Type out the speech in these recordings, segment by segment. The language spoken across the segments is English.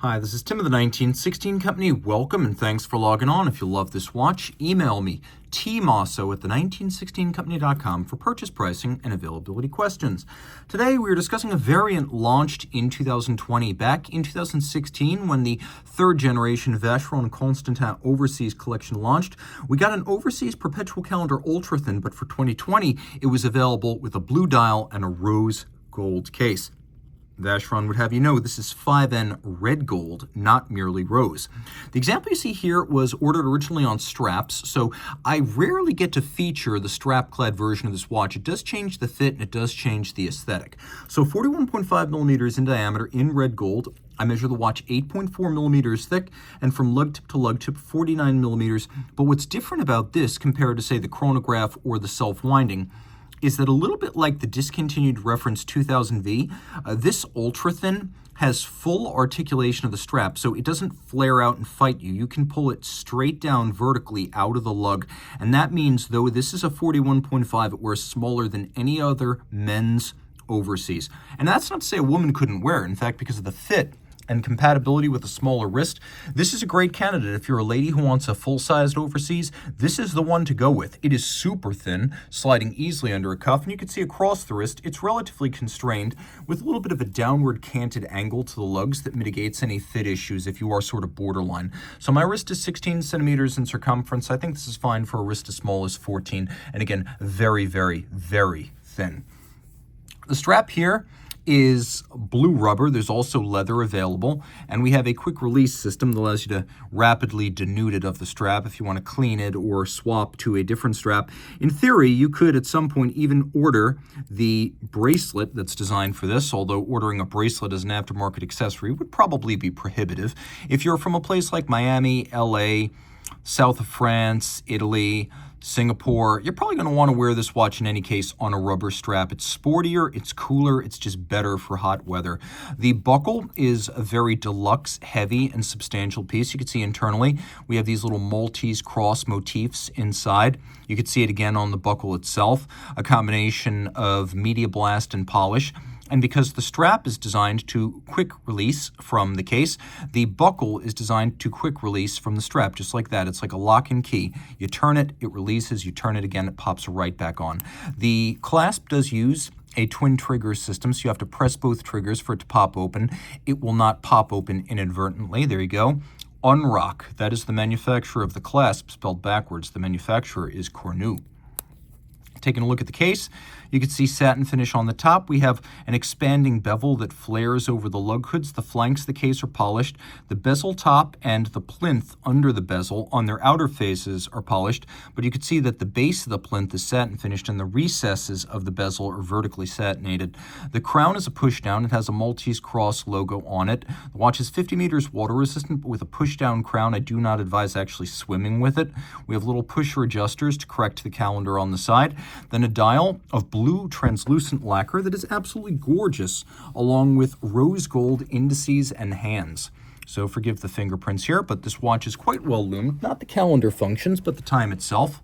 Hi, this is Tim of the 1916 Company. Welcome and thanks for logging on. If you love this watch, email me, Team Mosso at the1916company.com for purchase pricing and availability questions. Today we are discussing a variant launched in 2020. Back in 2016, when the third generation Vacheron Constantin Overseas collection launched, we got an Overseas Perpetual calendar ultra thin, but for 2020, it was available with a blue dial and a rose gold case. Vacheron would have you know this is 5N red gold, not merely rose. The example you see here was ordered originally on straps, so I rarely get to feature the strap-clad version of this watch. It does change the fit and it does change the aesthetic. So 41.5 millimeters in diameter in red gold. I measure the watch 8.4 millimeters thick and from lug tip to lug tip 49 millimeters. But what's different about this compared to, say, the chronograph or the self-winding is that a little bit like the discontinued reference 2000V, this ultra thin has full articulation of the strap, so it doesn't flare out and fight you. You can pull it straight down vertically out of the lug, and that means, though this is a 41.5, it wears smaller than any other men's Overseas. And that's not to say a woman couldn't wear it. In fact, because of the fit and compatibility with a smaller wrist, this is a great candidate. If you're a lady who wants a full-sized Overseas, this is the one to go with. It is super thin, sliding easily under a cuff, and you can see across the wrist, it's relatively constrained with a little bit of a downward canted angle to the lugs that mitigates any fit issues if you are sort of borderline. So my wrist is 16 centimeters in circumference. I think this is fine for a wrist as small as 14, and again, very, very, very thin. The strap here is blue rubber. There's also leather available, and we have a quick release system that allows you to rapidly denude it of the strap if you want to clean it or swap to a different strap. In theory, you could at some point even order the bracelet that's designed for this, although ordering a bracelet as an aftermarket accessory would probably be prohibitive. If you're from a place like Miami, LA, south of France, Italy, Singapore, you're probably going to want to wear this watch in any case on a rubber strap. It's sportier, it's cooler, it's just better for hot weather. The buckle is a very deluxe, heavy, and substantial piece. You can see internally we have these little Maltese cross motifs inside. You can see it again on the buckle itself, a combination of media blast and polish. And because the strap is designed to quick release from the case, the buckle is designed to quick release from the strap, just like that. It's like a lock and key. You turn it, it releases. You turn it again, it pops right back on. The clasp does use a twin trigger system, so you have to press both triggers for it to pop open. It will not pop open inadvertently. There you go. Unrock, that is the manufacturer of the clasp, spelled backwards. The manufacturer is Cornu. Taking a look at the case, you can see satin finish on the top. We have an expanding bevel that flares over the lug hoods. The flanks of the case are polished. The bezel top and the plinth under the bezel on their outer faces are polished, but you can see that the base of the plinth is satin finished and the recesses of the bezel are vertically satinated. The crown is a push down. It has a Maltese cross logo on it. The watch is 50 meters water resistant, but with a push down crown. I do not advise actually swimming with it. We have little pusher adjusters to correct the calendar on the side. Then a dial of blue translucent lacquer that is absolutely gorgeous, along with rose gold indices and hands. So forgive the fingerprints here, but this watch is quite well loomed. Not the calendar functions, but the time itself.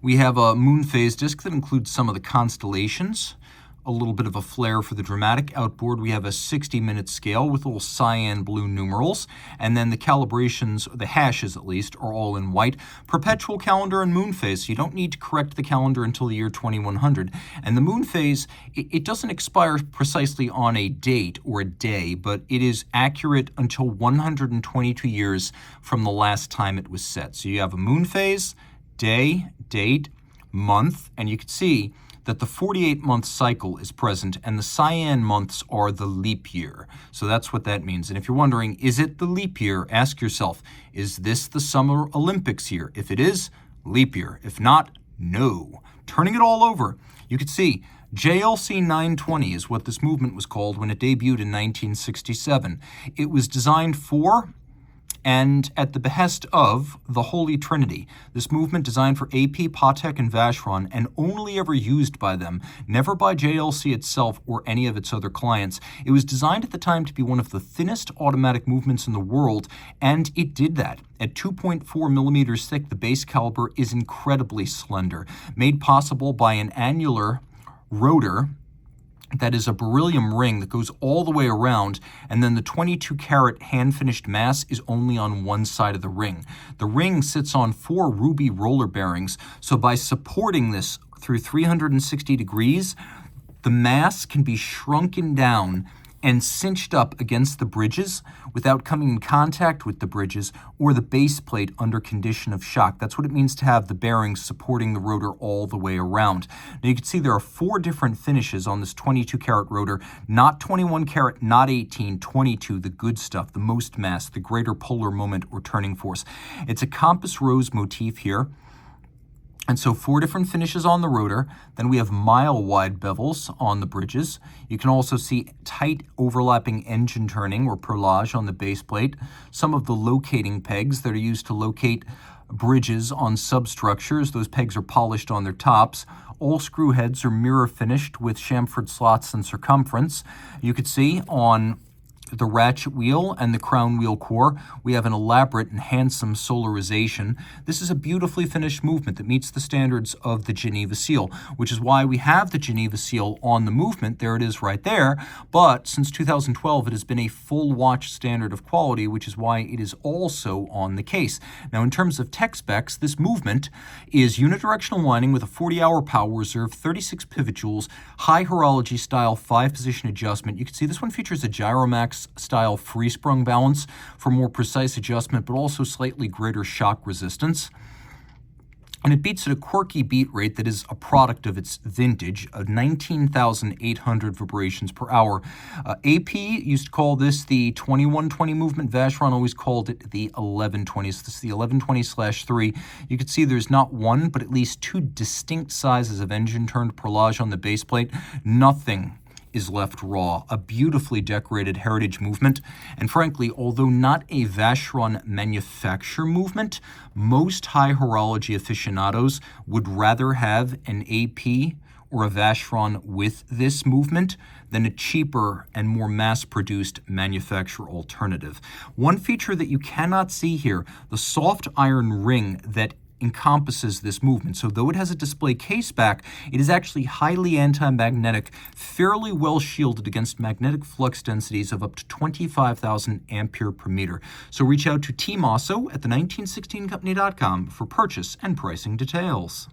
We have a moon phase disc that includes some of the constellations. A little bit of a flair for the dramatic. Outboard, we have a 60-minute scale with little cyan blue numerals, and then the calibrations, the hashes at least, are all in white. Perpetual calendar and moon phase, so you don't need to correct the calendar until the year 2100. And the moon phase, it doesn't expire precisely on a date or a day, but it is accurate until 122 years from the last time it was set. So you have a moon phase, day, date, month, and you can see that the 48-month cycle is present, and the cyan months are the leap year. So that's what that means. And if you're wondering, is it the leap year? Ask yourself, is this the Summer Olympics year? If it is, leap year. If not, no. Turning it all over, you can see JLC 920 is what this movement was called when it debuted in 1967. It was designed for and at the behest of the Holy Trinity. This movement designed for AP, Patek, and Vacheron, and only ever used by them, never by JLC itself or any of its other clients. It was designed at the time to be one of the thinnest automatic movements in the world, and it did that. At 2.4 millimeters thick, the base caliber is incredibly slender, made possible by an annular rotor that is a beryllium ring that goes all the way around, and then the 22 karat hand-finished mass is only on one side of the ring. The ring sits on 4 ruby roller bearings, so by supporting this through 360 degrees, the mass can be shrunken down and cinched up against the bridges without coming in contact with the bridges or the base plate under condition of shock. That's what it means to have the bearings supporting the rotor all the way around. Now you can see there are 4 different finishes on this 22 karat rotor, not 21 karat, not 18, 22, the good stuff, the most mass, the greater polar moment or turning force. It's a compass rose motif here. And so 4 different finishes on the rotor. Then we have mile-wide bevels on the bridges. You can also see tight overlapping engine turning or perlage on the base plate. Some of the locating pegs that are used to locate bridges on substructures. Those pegs are polished on their tops. All screw heads are mirror finished with chamfered slots and circumference. You could see on the ratchet wheel and the crown wheel core, we have an elaborate and handsome solarization. This is a beautifully finished movement that meets the standards of the Geneva seal, which is why we have the Geneva seal on the movement. There it is right there. But since 2012, it has been a full watch standard of quality, which is why it is also on the case. Now, in terms of tech specs, this movement is unidirectional winding with a 40-hour power reserve, 36 pivot joules, high horology style 5-position adjustment. You can see this one features a Gyromax style free sprung balance for more precise adjustment, but also slightly greater shock resistance. And it beats at a quirky beat rate that is a product of its vintage of 19,800 vibrations per hour. AP used to call this the 2120 movement. Vacheron always called it the 1120. So this is the 1120/3. You can see there's not one, but at least 2 distinct sizes of engine turned perlage on the base plate. Nothing is left raw. A beautifully decorated heritage movement. And frankly, although not a Vacheron manufacture movement, most high horology aficionados would rather have an AP or a Vacheron with this movement than a cheaper and more mass-produced manufacturer alternative. One feature that you cannot see here, the soft iron ring that encompasses this movement. So though it has a display case back, it is actually highly anti-magnetic, fairly well shielded against magnetic flux densities of up to 25,000 ampere per meter. So reach out to Team Mosso at the 1916company.com for purchase and pricing details.